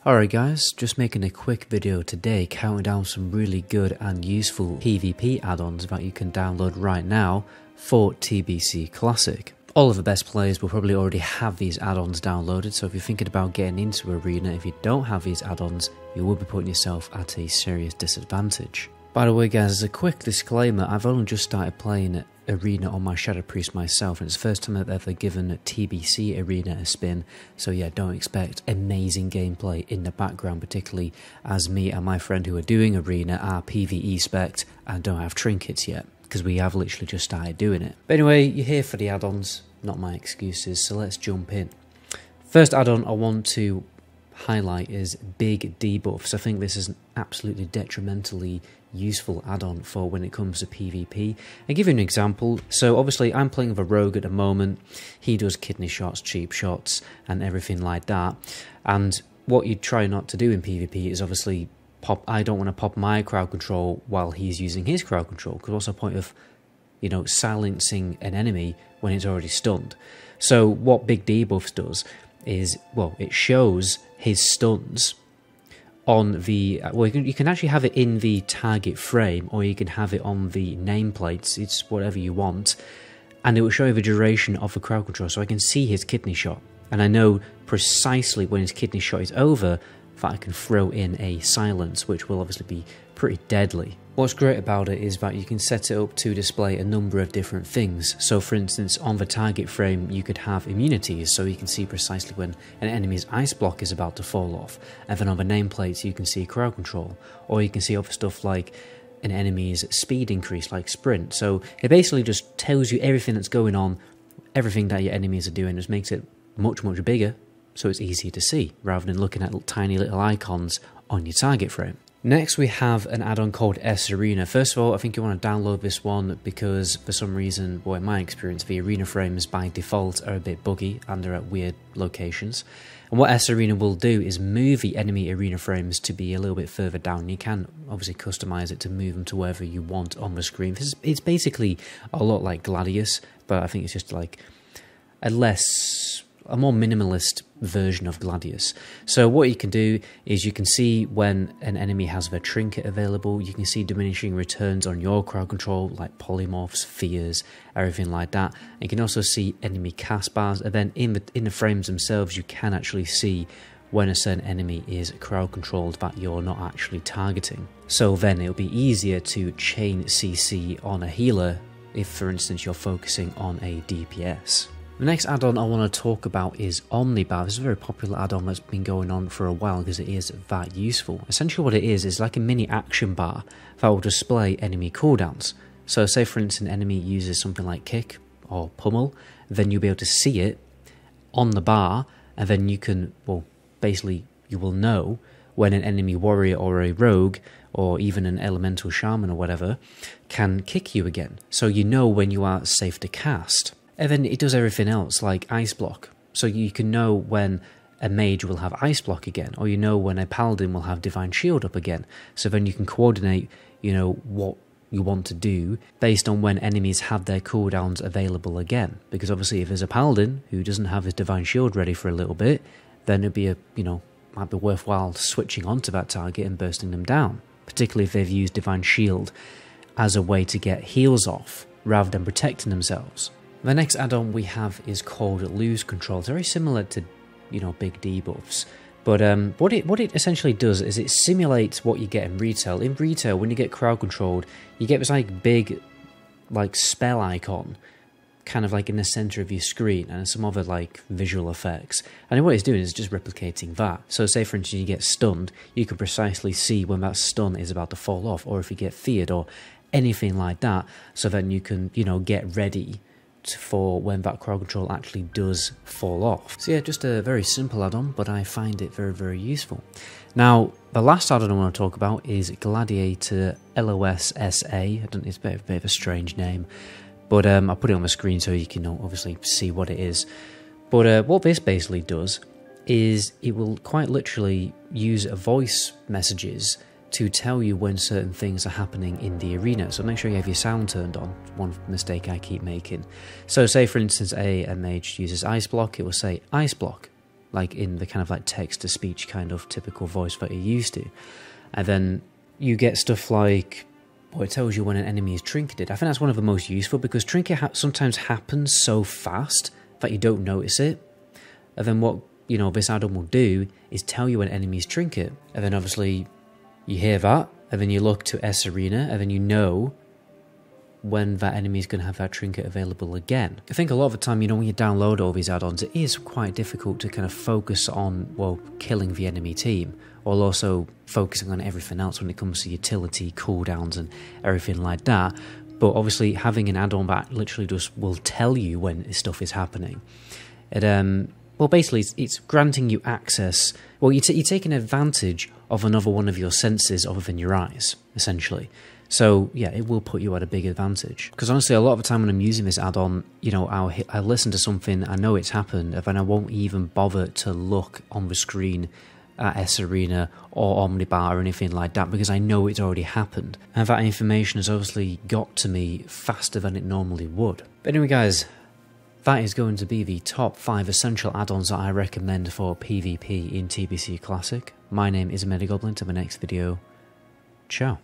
Alright guys, just making a quick video today counting down some really good and useful PvP add-ons that you can download right now for TBC Classic. All of the best players will probably already have these add-ons downloaded, so if you're thinking about getting into Arena, if you don't have these add-ons, you will be putting yourself at a serious disadvantage. By the way guys, as a quick disclaimer, I've only just started playing Arena on my Shadow Priest myself, and it's the first time I've ever given TBC Arena a spin, so yeah, don't expect amazing gameplay in the background, particularly as me and my friend who are doing Arena are PvE spec'd and don't have trinkets yet, because we have literally just started doing it. But anyway, you're here for the add-ons, not my excuses, so let's jump in. First add-on I want to highlight is big debuffs. I think this is an absolutely detrimentally useful add-on for when it comes to PvP. I'll give you an example. So obviously I'm playing with a rogue at the moment. He does kidney shots, cheap shots and everything like that. And what you try not to do in PvP is obviously I don't want to pop my crowd control while he's using his crowd control, because what's the point of, you know, silencing an enemy when it's already stunned? So what big debuffs does is, well, it shows his stuns on the, well, you can actually have it in the target frame, or you can have it on the nameplates. It's whatever you want, and it will show you the duration of the crowd control, so I can see his kidney shot, and I know precisely when his kidney shot is over that I can throw in a silence, which will obviously be pretty deadly. What's great about it is that you can set it up to display a number of different things. So for instance, on the target frame you could have immunities, so you can see precisely when an enemy's ice block is about to fall off, and then on the nameplates you can see crowd control, or you can see other stuff like an enemy's speed increase, like sprint. So it basically just tells you everything that's going on, everything that your enemies are doing, just makes it much bigger, so it's easier to see, rather than looking at tiny little icons on your target frame. Next we have an add-on called sArenas. First of all, I think you want to download this one because for some reason, well, in my experience, the arena frames by default are a bit buggy and they're at weird locations. And what sArenas will do is move the enemy arena frames to be a little bit further down. You can obviously customize it to move them to wherever you want on the screen. It's basically a lot like Gladius, but I think it's just like a more minimalist version of Gladius. So what you can do is you can see when an enemy has their trinket available, you can see diminishing returns on your crowd control, like polymorphs, fears, everything like that. And you can also see enemy cast bars, and then in the frames themselves you can actually see when a certain enemy is crowd controlled that you're not actually targeting. So then it'll be easier to chain CC on a healer if, for instance, you're focusing on a DPS. The next add-on I want to talk about is Omnibar. This is a very popular add-on that's been going on for a while because it is that useful. Essentially what it is like a mini action bar that will display enemy cooldowns. So say for instance an enemy uses something like kick or pummel, then you'll be able to see it on the bar, and then you can, well, basically you will know when an enemy warrior or a rogue or even an elemental shaman or whatever can kick you again. So you know when you are safe to cast. And then it does everything else, like ice block. So you can know when a mage will have ice block again, or you know when a paladin will have divine shield up again. So then you can coordinate, you know, what you want to do based on when enemies have their cooldowns available again. Because obviously if there's a paladin who doesn't have his divine shield ready for a little bit, then it'd be might be worthwhile switching onto that target and bursting them down. Particularly if they've used divine shield as a way to get heals off, rather than protecting themselves. The next add-on we have is called Lose Control. It's very similar to, you know, big debuffs, but what it essentially does is it simulates what you get in retail. In retail, when you get crowd controlled, you get this like big, like spell icon, kind of like in the center of your screen, and some other like visual effects. And what it's doing is just replicating that. So say for instance you get stunned, you can precisely see when that stun is about to fall off, or if you get feared or anything like that, so then you can, you know, get ready for when that crowd control actually does fall off. So yeah, just a very simple add-on, but I find it very useful. Now, the last add-on I want to talk about is Gladiatorlos SA. It's a bit of a strange name, but I'll put it on the screen so you can obviously see what it is. But what this basically does is it will quite literally use voice messages to tell you when certain things are happening in the arena. So make sure you have your sound turned on, one mistake I keep making. So say for instance a mage uses ice block, it will say ice block, like in the kind of like text-to-speech kind of typical voice that you're used to. And then you get stuff like, well, it tells you when an enemy is trinketed. I think that's one of the most useful, because trinket sometimes happens so fast that you don't notice it. And then what, you know, this add-on will do is tell you when enemies trinket. And then obviously you hear that, and then you look to sArena, and then you know when that enemy is going to have that trinket available again. I think a lot of the time, you know, when you download all these add-ons, it is quite difficult to kind of focus on, well, killing the enemy team, while also focusing on everything else when it comes to utility, cooldowns and everything like that. But obviously having an add-on that literally just will tell you when this stuff is happening. It, well, basically it's granting you access, well, you're taking advantage of another one of your senses other than your eyes, essentially. So yeah, it will put you at a big advantage. Because honestly, a lot of the time when I'm using this add-on, you know, I'll listen to something, I know it's happened, and then I won't even bother to look on the screen at sArena or Omnibar or anything like that, because I know it's already happened. And that information has obviously got to me faster than it normally would. But anyway guys, that is going to be the top 5 essential add-ons that I recommend for PvP in TBC Classic. My name is MetaGoblin. To the next video, ciao.